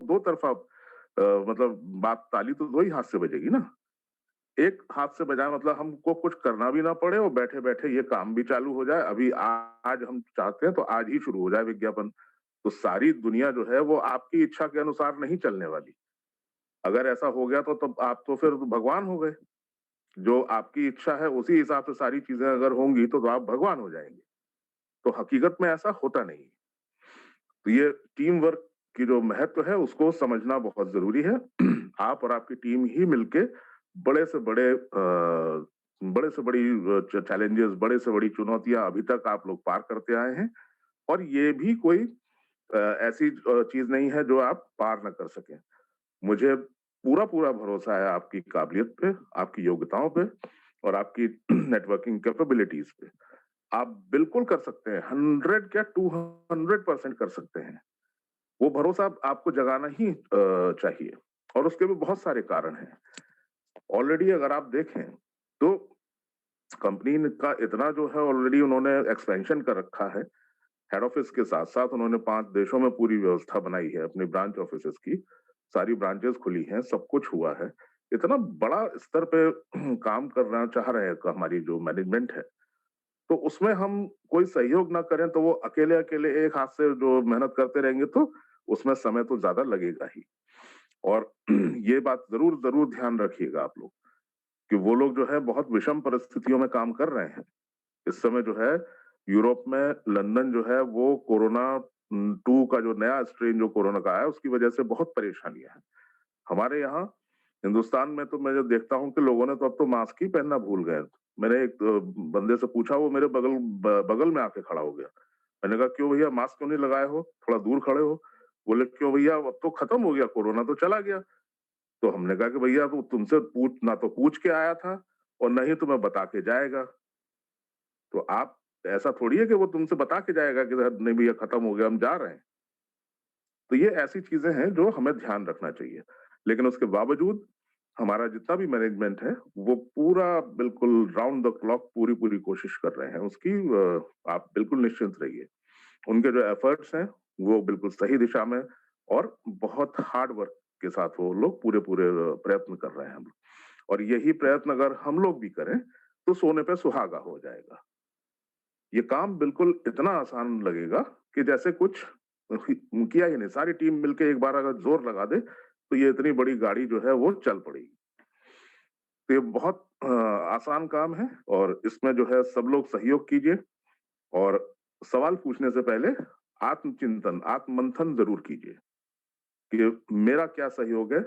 दो तरफा मतलब बात, ताली तो दो ही हाथ से बजेगी ना। एक हाथ से बजाए मतलब हमको कुछ करना भी ना पड़े और बैठे-बैठे ये काम भी चालू हो जाए। अभी आज हम चाहते हैं तो आज ही शुरू हो जाए विज्ञापन। तो सारी दुनिया जो है वो आपकी इच्छा के अनुसार नहीं चलने वाली। अगर ऐसा हो गया तो तब आप तो फिर भगवान हो गए। जो आपकी इच्छा है उसी हिसाब से सारी चीज़ें अगर होंगी तो आप भगवान हो जाएँगे। तो हकीकत में ऐसा होता नहीं है। तो ये टीम वर्क की जो महत्व है उसको समझना बहुत ज़रूरी है। आप और आपकी टीम ही मिलके बड़े से बड़े बड़े से बड़ी चैलेंजेस, बड़े से बड़ी चुनौतियाँ अभी तक आप लोग पार करते आए हैं और ये भी कोई ऐसी चीज़ नहीं है जो आप पार ना कर सकें। मुझे पूरा-पूरा भरोसा है आपकी काबिलियत पे, आपकी योग्यताओं पे और आपकी नेटवर्किंग कैपेबिलिटीज़ पे। आप बिल्कुल कर सकते हैं, 100 क्या 200% कर सकते हैं। वो भरोसा आपको जगाना ही चाहिए और उसके भी बहुत सारे कारण हैं। ऑलरेडी अगर आप देखें, तो कंपनी न का इतना जो है ऑलरेडी उन्होंने एक्सपेंशन कर रखा है। हेड ऑफिस के साथ-साथ उन्होंने 5 देशों में पूरी व्यवस्था बनाई है अपनी ब्रांच ऑफिसेज़ की। सारी ब्रांचेज़ खुली हैं, सब कुछ हुआ है। इतना बड़ा स्तर पे काम करना चाह रहे हैं हमारी जो मैनेजमेंट है, तो उसमें हम कोई सहयोग ना करें तो वो अकेले-अकेले एक हाथ से जो मेहनत करते रहेंगे तो उसमें समय तो ज़्यादा लगेगा ही। और ये बात ज़रूर ध्यान रखिएगा आप लोग कि वो लोग जो है बहुत विषम परिस्थितियों में काम कर रहे हैं। इस समय जो है यूरोप में लंदन जो है वो कोरोना 2 का जो नया स्ट्रेन जो कोरोना का आया है उसकी वजह से बहुत परेशानियाँ हैं। हमारे यहाँ हिंदुस्तान में तो मैं जो देखता हूँ कि लोगों ने तो अब तो मास्क ही पहनना भूल गए। मैंने एक बंदे से पूछा, वो मेरे बगल में आके खड़ा हो गया। मैंने कहा, "क्यों भैया मास्क क्यों नहीं लगाए हो? थोड़ा दूर खड़े हो।" बोले, "क्यों भैया अब तो खत्म हो गया, कोरोना तो चला गया।" तो हमने कहा कि भैया वो तुमसे पूछ ना तो पूछ के आया था और ना ही तुम्हें बता के जाएगा। तो आप ऐसा थोड़ी है कि वो तुमसे बता के जाएगा कि नहीं भैया खत्म हो गया, हम जा रहे हैं। तो ये ऐसी चीज़ें हैं जो हमें ध्यान रखना चाहिए। लेकिन उसके बावजूद हमारा जितना भी मैनेजमेंट है, वो पूरा बिल्कुल राउंड द क्लॉक पूरी-पूरी कोशिश कर रहे हैं। उसकी आप बिल्कुल निश्चिंत रहिए। उनके जो एफर्ट्स हैं, वो बिल्कुल सही दिशा में और बहुत हार्ड वर्क के साथ वो लोग पूरे-पूरे प्रयत्न कर रहे हैं हम लोग। और यही प्रयत्न अगर हम लोग भी करें, तो सोने पे सुहागा हो जाएगा। ये काम बिल्कुल इतना आसान लगेगा कि जैसे कुछ किया ही नहीं, सारी टीम मिलके एक बार अगर जोर लगा दे, तो ये इतनी बड़ी गाड़ी जो है वो चल पड़ेगी। तो ये बहुत आसान काम है और इसमें जो है सब लोग सहयोग कीजिए और सवाल पूछने से पहले आत्मचिंतन, आत्ममंथन ज़रूर कीजिए कि मेरा क्या सहयोग है?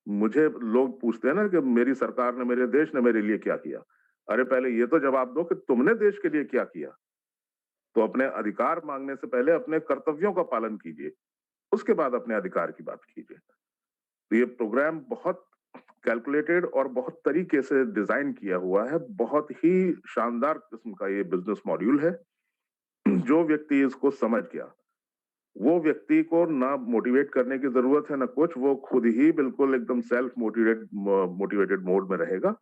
मुझे लोग पूछते हैं ना कि मेरी सरकार ने, मेरे देश ने मेरे लिए क्या किया? अरे पहले ये तो जवाब दो कि तुमने देश के लिए क्या किया? तो अपने अधिकार माँगने से पहले अपने कर्तव्यों का पालन कीजिए, उसके बाद अपने अधिकार की बात कीजिए। तो ये प्रोग्राम बहुत कैलकुलेटेड और बहुत तरीके से डिज़ाइन किया हुआ है, बहुत ही शानदार किस्म का ये बिज़नेस मॉड्यूल है। जो व्यक्ति इसको समझ गया, वो व्यक्ति को ना मोटिवेट करने की ज़रूरत है, ना कुछ, वो खुद ही बिल्कुल एकदम सेल्फ मोटिवेटेड मोड में रहेगा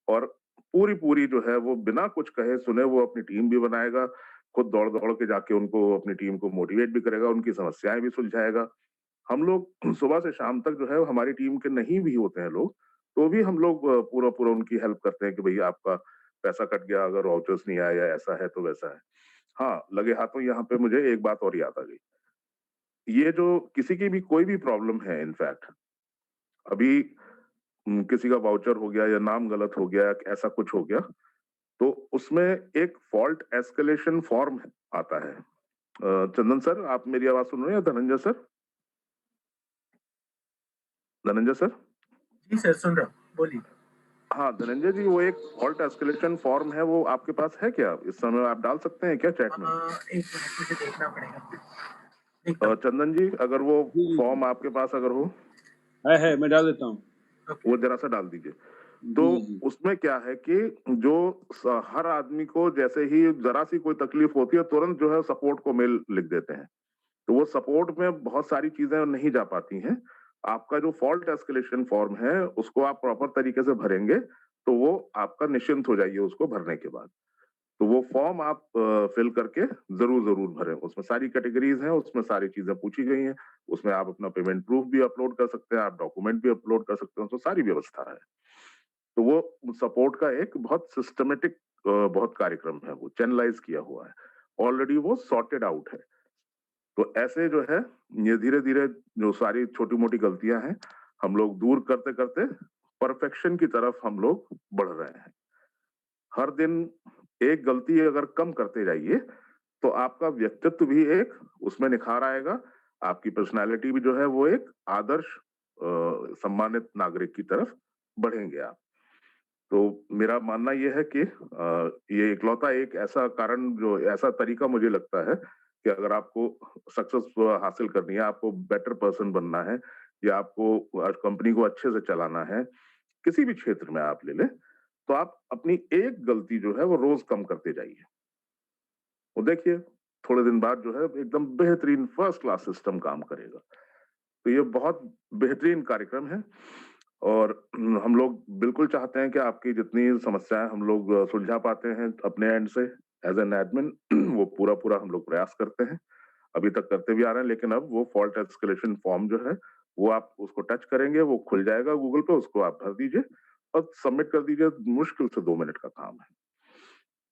और पूरी-पूरी जो है वो बिना कुछ कहे सुने वो अपनी टीम भी बनाएगा, खुद दौड़-दौड़ के जाके उनको अपनी टीम को मोटिवेट भी करेगा, उनकी समस्याएँ भी सुलझाएगा। हम लोग सुबह से शाम तक जो है हमारी टीम के नहीं भी होते हैं लोग, तो भी हम लोग पूरा-पूरा उनकी हेल्प करते हैं कि भैया आपका पैसा कट गया, अगर वाउचर्स नहीं आए या ऐसा है तो वैसा है। हाँ, लगे हाथों यहाँ पे मुझे एक बात और याद आ गई। ये जो किसी की भी कोई भी प्रॉब्लम है इनफैक्ट, अभी किसी का वाउचर हो गया या नाम गलत हो गया, ऐसा कुछ हो गया, तो उसमें एक फॉल्ट एस्केलेशन फॉर्म आता है। चंदन सर, आप मेरी आवाज़ सुन रहे हैं या धनंजय सर? धनंजय सर? जी सर, सुन रहा हूँ, बोलिए। हाँ, धनंजय जी, वो एक फॉल्ट एस्केलेशन फॉर्म है, वो आपके पास है क्या? इस समय आप डाल सकते हैं क्या चैट में? 1 मिनट मुझे देखना पड़ेगा। देखता हूँ। चंदन जी, अगर वो जी, जी, जी। फॉर्म आपके पास अगर हो, है, मैं डाल देता हूँ। ओके। वो ज़रा-सा डाल दीजिए। तो जी, जी, जी। उसमें क्या है कि जो हर आदमी को जैसे ही ज़रा-सी कोई तकलीफ होती है, तुरंत जो है सपोर्ट को मेल लिख देते हैं। तो वो सपोर्ट में बहुत सारी चीज़ें नहीं जा पाती हैं। आपका जो फॉल्ट एस्केलेशन फॉर्म है, उसको आप प्रॉपर तरीके से भरेंगे, तो वो आपका निश्चिंत हो जाइए उसको भरने के बाद। तो वो फॉर्म आप फिल करके ज़रूर भरें। उसमें सारी कैटेगरीज़ हैं, उसमें सारी चीज़ें पूछी गई हैं। उसमें आप अपना पेमेंट प्रूफ भी अपलोड कर सकते हैं, आप डॉक्यूमेंट भी अपलोड कर सकते हैं, तो सारी व्यवस्था है। तो वो सपोर्ट का एक बहुत सिस्टमैटिक बहुत कार्यक्रम है, वो चैनलाइज़ किया हुआ है। ऑलरेडी वो सॉर्टेड आउट है। तो ऐसे जो है, ये धीरे-धीरे जो सारी छोटी-मोटी गलतियाँ हैं, हम लोग दूर करते-करते परफेक्शन की तरफ हम लोग बढ़ रहे हैं। हर दिन एक गलती अगर कम करते जाइए, तो आपका व्यक्तित्व भी एक उसमें निखार आएगा, आपकी पर्सनैलिटी भी जो है वो एक आदर्श सम्मानित नागरिक की तरफ बढ़ेंगे आप। तो मेरा मानना ये है कि ये इकलौता एक ऐसा कारण जो ऐसा तरीका मुझे लगता है कि अगर आपको सक्सेस हासिल करनी है, आपको बेटर पर्सन बनना है या आपको कंपनी को अच्छे से चलाना है, किसी भी क्षेत्र में आप ले लें, तो आप अपनी एक गलती जो है वो रोज़ कम करते जाइए। वो देखिए, थोड़े दिन बाद जो है एकदम बेहतरीन फर्स्ट क्लास सिस्टम काम करेगा। तो ये बहुत बेहतरीन कार्यक्रम है और हम लोग बिल्कुल चाहते हैं कि आपकी जितनी समस्याएँ हम लोग सुलझा पाते हैं अपने एंड से एज़ एन एडमिन वो पूरा-पूरा हम लोग प्रयास करते हैं। अभी तक करते भी आ रहे हैं, लेकिन अब वो फॉल्ट एस्केलेशन फॉर्म जो है, वो आप उसको टच करेंगे, वो खुल जाएगा गूगल पे, उसको आप भर दीजिए और सबमिट कर दीजिए। मुश्किल से 2 मिनट का काम है।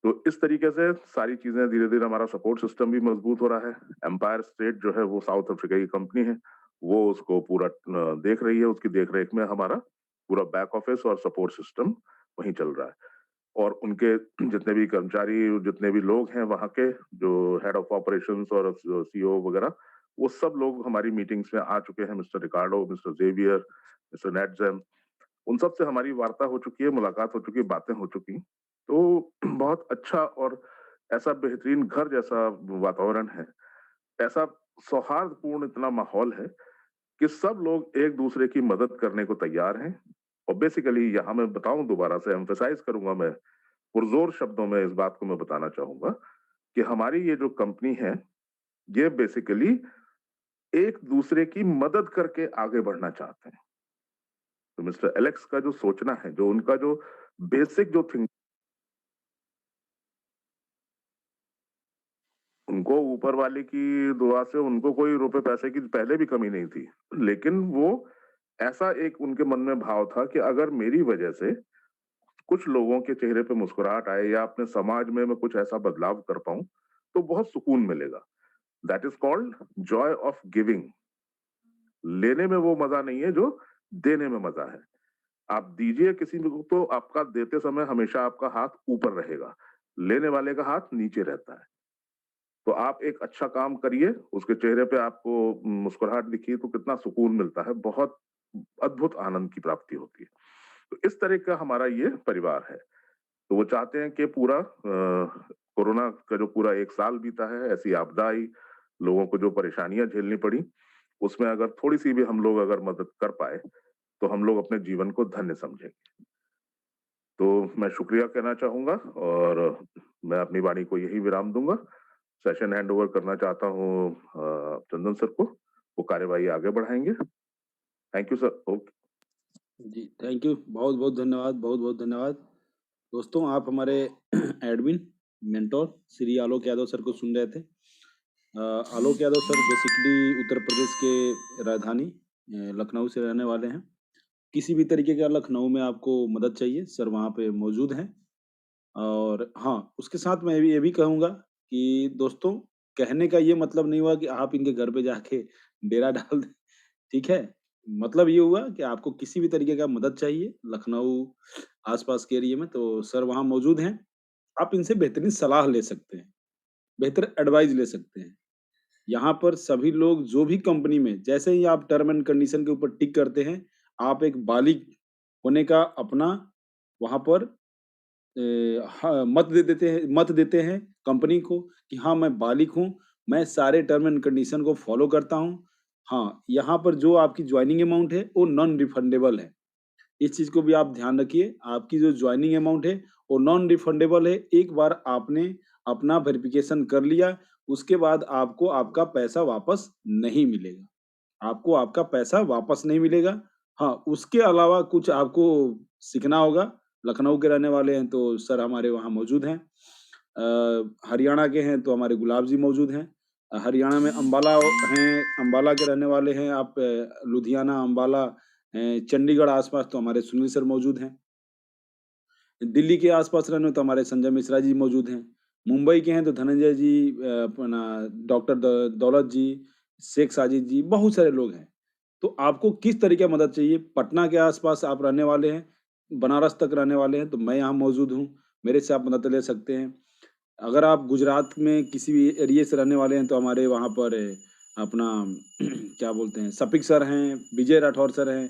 तो इस तरीके से सारी चीज़ें धीरे-धीरे हमारा सपोर्ट सिस्टम भी मजबूत हो रहा है। एम्पायर स्टेट जो है वो साउथ अफ्रीका की कंपनी है, वो उसको पूरा देख रही है, उसकी देख-रेख में हमारा पूरा बैक ऑफिस और सपोर्ट सिस्टम वहीं चल रहा है। और उनके जितने भी कर्मचारी, जितने भी लोग हैं वहाँ के जो हेड ऑफ ऑपरेशंस और सीईओ वगैरह, वो सब लोग हमारी मीटिंग्स में आ चुके हैं। मिस्टर रिकार्डो, मिस्टर ज़ेवियर, मिस्टर नेटज़ेम, उन सब से हमारी वार्ता हो चुकी है, मुलाकात हो चुकी है, बातें हो चुकी। तो बहुत अच्छा और ऐसा बेहतरीन घर जैसा वातावरण है, ऐसा सौहार्दपूर्ण इतना माहौल है कि सब लोग एक-दूसरे की मदद करने को तैयार हैं। और बेसिकली यहाँ मैं बताऊँ, दोबारा से एम्फसाइज़ करूँगा, मैं पुरज़ोर शब्दों में इस बात को मैं बताना चाहूँगा कि हमारी ये जो कंपनी है, ये बेसिकली एक-दूसरे की मदद करके आगे बढ़ना चाहते हैं। तो मिस्टर एलेक्स का जो सोचना है, जो उनका जो बेसिक जो थिंक उनको ऊपर वाले की दुआ से उनको कोई रुपए पैसे की पहले भी कमी नहीं थी। लेकिन वो ऐसा एक उनके मन में भाव था कि अगर मेरी वजह से कुछ लोगों के चेहरे पे मुस्कुराहट आए या अपने समाज में मैं कुछ ऐसा बदलाव कर पाऊँ, तो बहुत सुकून मिलेगा। That is called Joy of giving. लेने में वो मज़ा नहीं है जो देने में मज़ा है। आप दीजिए किसी को तो आपका देते समय हमेशा आपका हाथ ऊपर रहेगा, लेने वाले का हाथ नीचे रहता है। तो आप एक अच्छा काम करिए, उसके चेहरे पे आपको मुस्कुराहट दिखी तो कितना सुकून मिलता है, बहुत अद्भुत आनंद की प्राप्ति होती है। तो इस तरह का हमारा ये परिवार है। तो वो चाहते हैं कि पूरा कोरोना का जो पूरा 1 साल बीता है, ऐसी आपदा आई, लोगों को जो परेशानियाँ झेलनी पड़ी, उसमें अगर थोड़ी-सी भी हम लोग अगर मदद कर पाए, तो हम लोग अपने जीवन को धन्य समझेंगे। तो मैं शुक्रिया कहना चाहूँगा और मैं अपनी वाणी को यहीं विराम दूँगा। सेशन हैंड ओवर करना चाहता हूँ चंदन सर को, वो कार्यवाही आगे बढ़ाएँगे। Thank you sir. ओके। जी, थैंक यू। बहुत-बहुत धन्यवाद, बहुत-बहुत धन्यवाद। दोस्तों, आप हमारे admin, mentor Shri Alok Yadav sir को सुन रहे थे। आलोक यादव सर बेसिकली उत्तर प्रदेश के राजधानी लखनऊ से रहने वाले हैं। किसी भी तरीके का लखनऊ में आपको मदद चाहिए, सर वहाँ पे मौजूद हैं। और हाँ, उसके साथ मैं भी ये भी कहूँगा कि दोस्तों, कहने का ये मतलब नहीं हुआ कि आप इनके घर पे जाके डेरा डाल दें, ठीक है? मतलब ये हुआ कि आपको किसी भी तरीके का मदद चाहिए लखनऊ आस-पास के एरिया में, तो सर वहाँ मौजूद हैं। आप इनसे बेहतरीन सलाह ले सकते हैं, बेहतर एडवाइस ले सकते हैं। यहाँ पर सभी लोग जो भी कंपनी में जैसे ही आप टर्म एंड कंडीशन के ऊपर टिक करते हैं, आप एक बालिग होने का अपना वहाँ पर हाँ, मत देते हैं कंपनी को कि हाँ, मैं बालिग हूँ, मैं सारे टर्म एंड कंडीशन को फ़ॉलो करता हूँ। हाँ, यहाँ पर जो आपकी जॉइनिंग अमाउंट है, वो नॉन रिफंडेबल है। इस चीज़ को भी आप ध्यान रखिए, आपकी जो जॉइनिंग अमाउंट है, वो नॉन रिफंडेबल है। एक बार आपने अपना वेरिफ़िकेशन कर लिया, उसके बाद आपको आपका पैसा वापस नहीं मिलेगा। आपको आपका पैसा वापस नहीं मिलेगा। हाँ, उसके अलावा कुछ आपको सीखना होगा, लखनऊ के रहने वाले हैं तो सर हमारे वहाँ मौजूद हैं। हरियाणा के हैं तो हमारे गुलाब जी मौजूद हैं। हरियाणा में अम्बाला हैं, अम्बाला के रहने वाले हैं आप, लुधियाना, अम्बाला, चंडीगढ़ आस-पास तो हमारे सुनील सर मौजूद हैं। दिल्ली के आस-पास रहने तो हमारे संजय मिश्रा जी मौजूद हैं। मुंबई के हैं तो धनंजय जी, अपना डॉक्टर दौलत जी, शेख साजिद जी, बहुत सारे लोग हैं। तो आपको किस तरीके की मदद चाहिए? पटना के आस-पास आप रहने वाले हैं, बनारस तक रहने वाले हैं, तो मैं यहाँ मौजूद हूँ, मेरे से आप मदद ले सकते हैं। अगर आप गुजरात में किसी भी एरिया से रहने वाले हैं, तो हमारे वहाँ पर अपना क्या बोलते हैं, सफिक सर हैं, विजय राठौर सर हैं,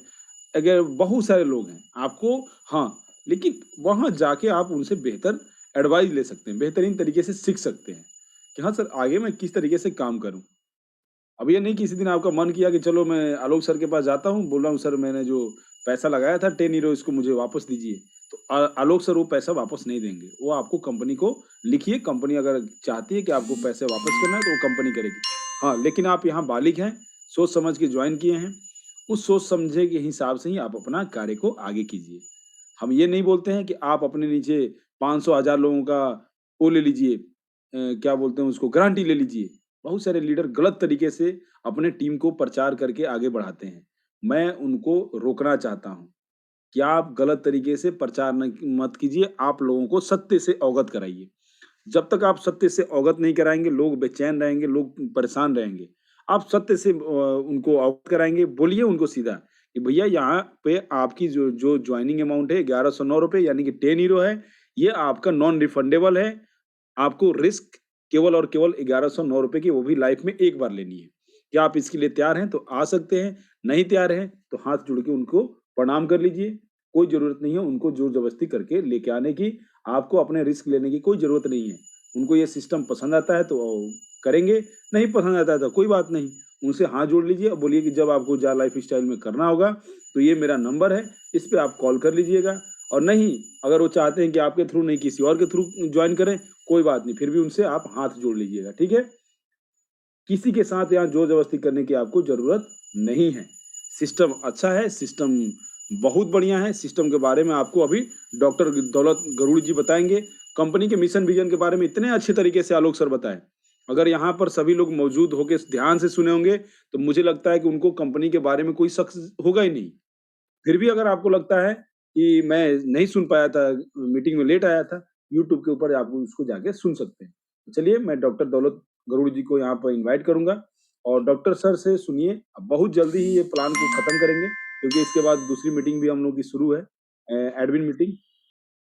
अगर बहुत सारे लोग हैं। आपको हाँ, लेकिन वहाँ जाके आप उनसे बेहतर एडवाइस ले सकते हैं, बेहतरीन तरीके से सीख सकते हैं कि हाँ सर, आगे मैं किस तरीके से काम करूँ। अब ये नहीं किसी दिन आपका मन किया कि चलो मैं आलोक सर के पास जाता हूँ, बोल रहा हूँ सर मैंने जो पैसा लगाया था 10 यूरो इसको मुझे वापस दीजिए। तो आलोक सर वो पैसा वापस नहीं देंगे। वो आपको कंपनी को लिखिए, कंपनी अगर चाहती है कि आपको पैसे वापस करना है तो वो कंपनी करेगी। हाँ, लेकिन आप यहाँ बालिग हैं, सोच समझ के जॉइन किए हैं, उस सोच समझे के हिसाब से ही आप अपना कार्य को आगे कीजिए। हम ये नहीं बोलते हैं कि आप अपने नीचे 500 1000 लोगों का वो ले लीजिए, क्या बोलते हैं उसको, गारंटी ले लीजिए। बहुत सारे लीडर गलत तरीके से अपने टीम को प्रचार करके आगे बढ़ाते हैं। मैं उनको रोकना चाहता हूँ कि आप गलत तरीके से प्रचार मत कीजिए, आप लोगों को सत्य से अवगत कराइए। जब तक आप सत्य से अवगत नहीं कराएँगे, लोग बेचैन रहेंगे, लोग परेशान रहेंगे। आप सत्य से उनको अवगत कराएँगे, बोलिए उनको सीधा कि भैया यहाँ पे आपकी जो जो जॉइनिंग अमाउंट है ₹1109 यानी कि 10 यूरो है, ये आपका नॉन रिफंडेबल है। आपको रिस्क केवल और केवल ₹1109 की, वो भी लाइफ में एक बार लेनी है। क्या आप इसके लिए तैयार हैं? तो आ सकते हैं, नहीं तैयार हैं, तो हाथ जोड़ के उनको प्रणाम कर लीजिए। कोई ज़रूरत नहीं है उनको ज़ोर-ज़बरदस्ती करके लेके आने की, आपको अपने रिस्क लेने की कोई ज़रूरत नहीं है। उनको ये सिस्टम पसंद आता है तो करेंगे, नहीं पसंद आता है तो कोई बात नहीं। उनसे हाथ जोड़ लीजिए और बोलिए कि जब आपको जा लाइफ़स्टाइल में करना होगा, तो ये मेरा नंबर है, इस पे आप कॉल कर लीजिएगा। और नहीं, अगर वो चाहते हैं कि आपके थ्रू नहीं किसी और के थ्रू जॉइन करें, कोई बात नहीं, फिर भी उनसे आप हाथ जोड़ लीजिएगा, ठीक है? किसी के साथ यहाँ ज़ोर-ज़बरदस्ती करने की आपको ज़रूरत नहीं है। सिस्टम अच्छा है, सिस्टम बहुत बढ़िया है, सिस्टम के बारे में आपको अभी डॉक्टर दौलत गरुड़ जी बताएँगे। कंपनी के मिशन विज़न के बारे में इतने अच्छे तरीके से आलोक सर बताएँ। अगर यहाँ पर सभी लोग मौजूद होके ध्यान से सुने होंगे, तो मुझे लगता है कि उनको कंपनी के बारे में कोई शक होगा ही नहीं। फिर भी अगर आपको लगता है कि मैं नहीं सुन पाया था, मीटिंग में लेट आया था, यूट्यूब के ऊपर आप उसको जाके सुन सकते हैं। चलिए मैं डॉक्टर दौलत गरुड़ जी को यहाँ पर इनवाइट करूँगा और डॉक्टर सर से सुनिए, अब बहुत जल्दी ही ये प्लान को खत्म करेंगे क्योंकि इसके बाद दूसरी मीटिंग भी हम लोग की शुरू है, एडमिन मीटिंग।